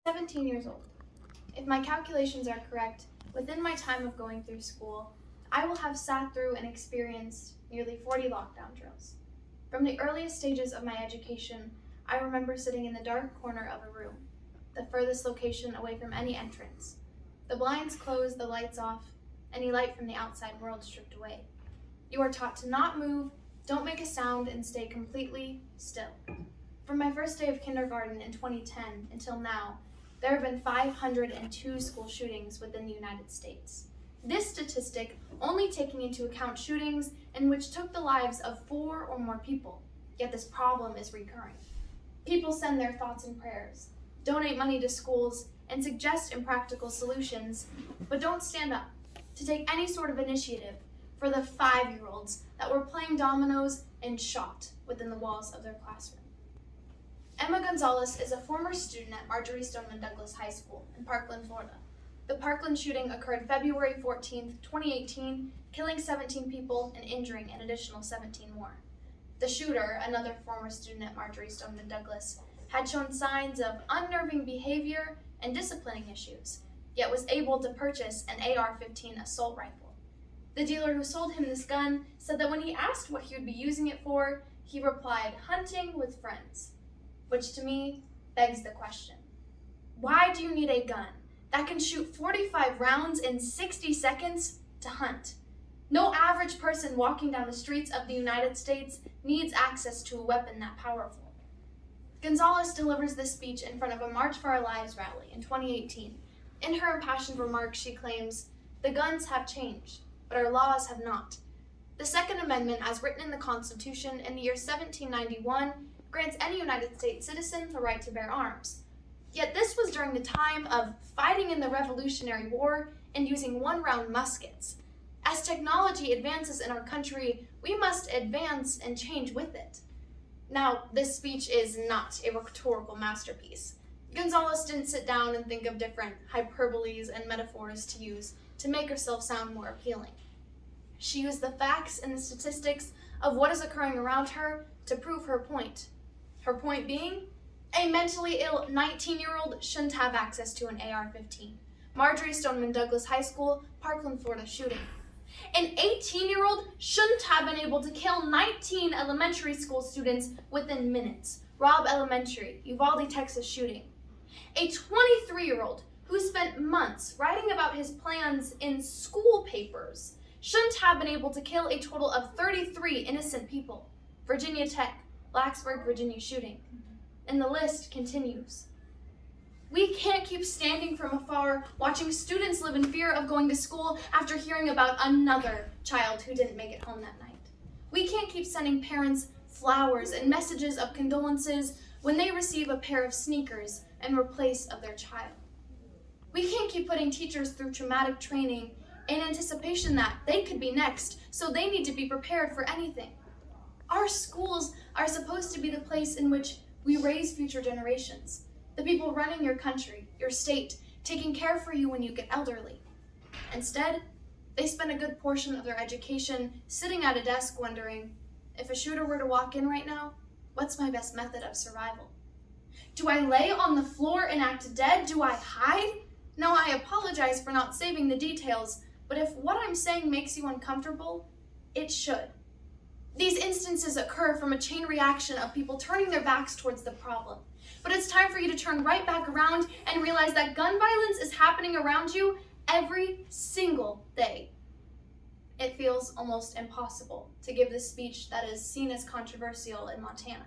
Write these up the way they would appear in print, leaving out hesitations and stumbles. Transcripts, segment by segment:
17 years old. If my calculations are correct, within my time of going through school, I will have sat through and experienced nearly 40 lockdown drills. From the earliest stages of my education, I remember sitting in the dark corner of a room, the furthest location away from any entrance. The blinds closed, the lights off, any light from the outside world stripped away. You are taught to not move, don't make a sound, and stay completely still. From my first day of kindergarten in 2010 until now, there have been 502 school shootings within the United States. This statistic only taking into account shootings in which took the lives of 4 or more people, yet this problem is recurring. People send their thoughts and prayers, donate money to schools, and suggest impractical solutions, but don't stand up to take any sort of initiative for the 5-year-olds that were playing dominoes and shot within the walls of their classroom. Emma Gonzalez is a former student at Marjory Stoneman Douglas High School in Parkland, Florida. The Parkland shooting occurred February 14, 2018, killing 17 people and injuring an additional 17 more. The shooter, another former student at Marjory Stoneman Douglas, had shown signs of unnerving behavior and disciplining issues, yet was able to purchase an AR-15 assault rifle. The dealer who sold him this gun said that when he asked what he would be using it for, he replied, "Hunting with friends." Which to me begs the question, why do you need a gun that can shoot 45 rounds in 60 seconds to hunt? No average person walking down the streets of the United States needs access to a weapon that powerful. Gonzalez delivers this speech in front of a March for Our Lives rally in 2018. In her impassioned remarks, she claims, "The guns have changed, but our laws have not. The Second Amendment, as written in the Constitution in the year 1791, grants any United States citizen the right to bear arms. Yet this was during the time of fighting in the Revolutionary War and using one-round muskets. As technology advances in our country, we must advance and change with it." Now, this speech is not a rhetorical masterpiece. Gonzalez didn't sit down and think of different hyperboles and metaphors to use to make herself sound more appealing. She used the facts and the statistics of what is occurring around her to prove her point. Her point being, a mentally ill 19-year-old shouldn't have access to an AR-15. Marjory Stoneman Douglas High School, Parkland, Florida shooting. An 18-year-old shouldn't have been able to kill 19 elementary school students within minutes. Robb Elementary, Uvalde, Texas shooting. A 23-year-old who spent months writing about his plans in school papers shouldn't have been able to kill a total of 33 innocent people. Virginia Tech, Blacksburg, Virginia shooting. And the list continues. We can't keep standing from afar, watching students live in fear of going to school after hearing about another child who didn't make it home that night. We can't keep sending parents flowers and messages of condolences when they receive a pair of sneakers in replace of their child. We can't keep putting teachers through traumatic training in anticipation that they could be next, so they need to be prepared for anything. Our schools are supposed to be the place in which we raise future generations, the people running your country, your state, taking care for you when you get elderly. Instead, they spend a good portion of their education sitting at a desk wondering, if a shooter were to walk in right now, what's my best method of survival? Do I lay on the floor and act dead? Do I hide? No, I apologize for not saving the details, but if what I'm saying makes you uncomfortable, it should. These instances occur from a chain reaction of people turning their backs towards the problem. But it's time for you to turn right back around and realize that gun violence is happening around you every single day. It feels almost impossible to give this speech that is seen as controversial in Montana,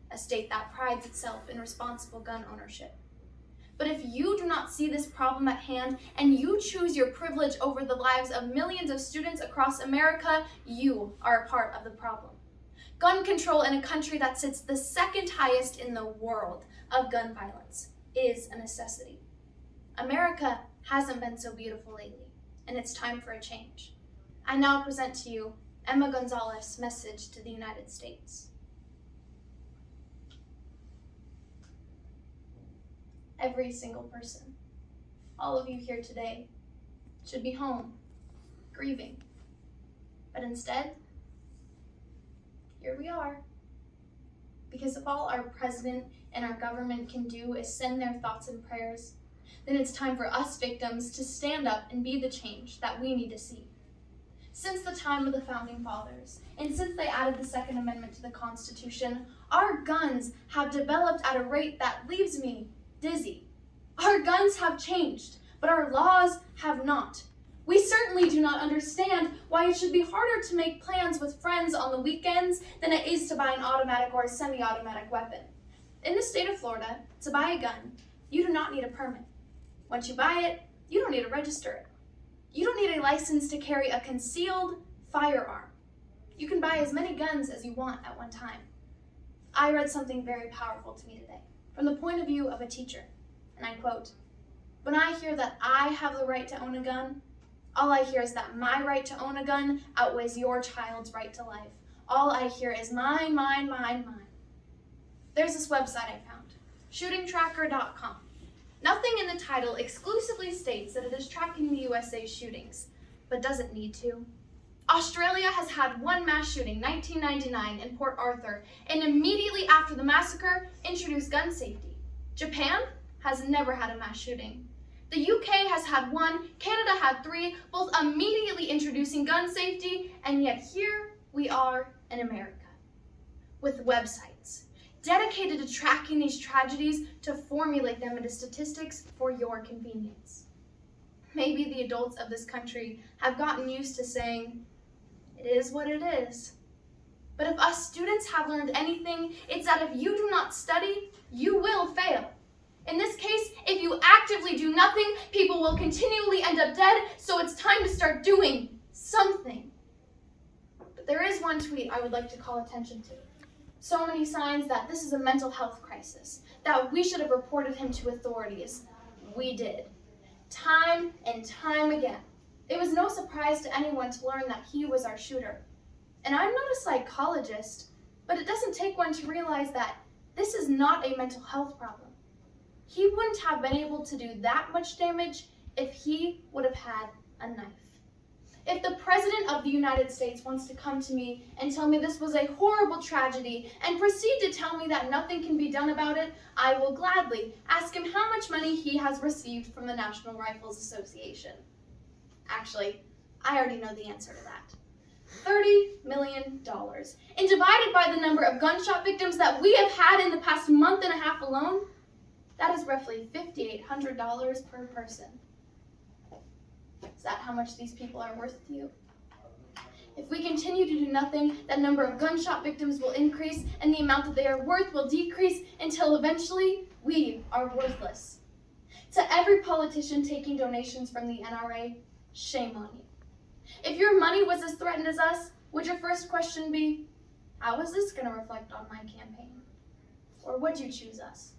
a state that prides itself in responsible gun ownership. But if you do not see this problem at hand and you choose your privilege over the lives of millions of students across America, you are a part of the problem. Gun control in a country that sits the second highest in the world of gun violence is a necessity. America hasn't been so beautiful lately, and it's time for a change. I now present to you Emma Gonzalez's message to the United States. Every single person, all of you here today, should be home, grieving. But instead, here we are. Because of all our president and our government can do is send their thoughts and prayers, then it's time for us victims to stand up and be the change that we need to see. Since the time of the Founding Fathers, and since they added the Second Amendment to the Constitution, our guns have developed at a rate that leaves me dizzy. Our guns have changed, but our laws have not. We certainly do not understand why it should be harder to make plans with friends on the weekends than it is to buy an automatic or a semi-automatic weapon. In the state of Florida, to buy a gun, you do not need a permit. Once you buy it, you don't need to register it. You don't need a license to carry a concealed firearm. You can buy as many guns as you want at one time. I read something very powerful to me today, from the point of view of a teacher, and I quote, "When I hear that I have the right to own a gun, all I hear is that my right to own a gun outweighs your child's right to life. All I hear is mine, mine, mine, mine." There's this website I found, shootingtracker.com. Nothing in the title exclusively states that it is tracking the USA's shootings, but does it need to? Australia has had one mass shooting, 1999, in Port Arthur, and immediately after the massacre, introduced gun safety. Japan has never had a mass shooting. The UK has had one, Canada had 3, both immediately introducing gun safety, and yet here we are in America, with websites dedicated to tracking these tragedies to formulate them into statistics for your convenience. Maybe the adults of this country have gotten used to saying, "It is what it is." But if us students have learned anything, it's that if you do not study, you will fail. In this case, if you actively do nothing, people will continually end up dead, so it's time to start doing something. But there is one tweet I would like to call attention to. So many signs that this is a mental health crisis, that we should have reported him to authorities. We did. Time and time again. It was no surprise to anyone to learn that he was our shooter. And I'm not a psychologist, but it doesn't take one to realize that this is not a mental health problem. He wouldn't have been able to do that much damage if he would have had a knife. If the President of the United States wants to come to me and tell me this was a horrible tragedy and proceed to tell me that nothing can be done about it, I will gladly ask him how much money he has received from the National Rifles Association. Actually, I already know the answer to that. $30 million. And divided by the number of gunshot victims that we have had in the past month and a half alone, that is roughly $5,800 per person. Is that how much these people are worth to you? If we continue to do nothing, that number of gunshot victims will increase and the amount that they are worth will decrease until eventually we are worthless. To every politician taking donations from the NRA, shame on you. If your money was as threatened as us, would your first question be, how is this going to reflect on my campaign? Or would you choose us?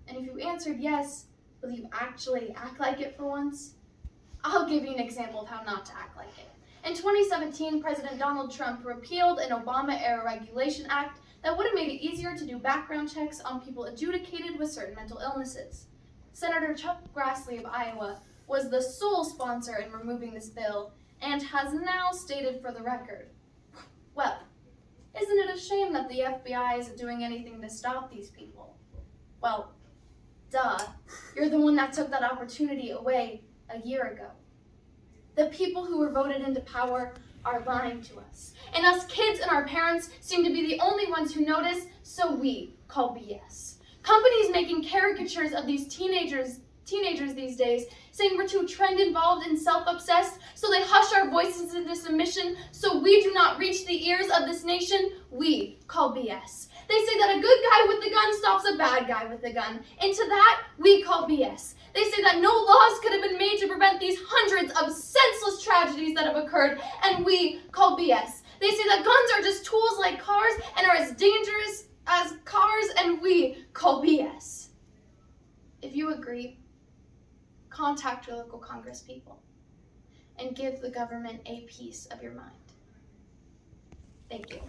And if you answered yes, will you actually act like it for once? I'll give you an example of how not to act like it. In 2017, President Donald Trump repealed an Obama-era regulation act that would have made it easier to do background checks on people adjudicated with certain mental illnesses. Senator Chuck Grassley of Iowa was the sole sponsor in removing this bill and has now stated for the record, well, isn't it a shame that the FBI isn't doing anything to stop these people? Well, duh, you're the one that took that opportunity away a year ago. The people who were voted into power are lying to us. And us kids and our parents seem to be the only ones who notice, so we call BS. Companies making caricatures of these teenagers these days, saying we're too trend-involved and self-obsessed, so they hush our voices into submission so we do not reach the ears of this nation, we call BS. They say that a good guy with a gun stops a bad guy with a gun, and to that, we call BS. They say that no laws could have been made to prevent these hundreds of senseless tragedies that have occurred, and we call BS. They say that guns are just tools like cars and are as dangerous as cars, and we call BS. If you agree, contact your local congresspeople and give the government a piece of your mind. Thank you.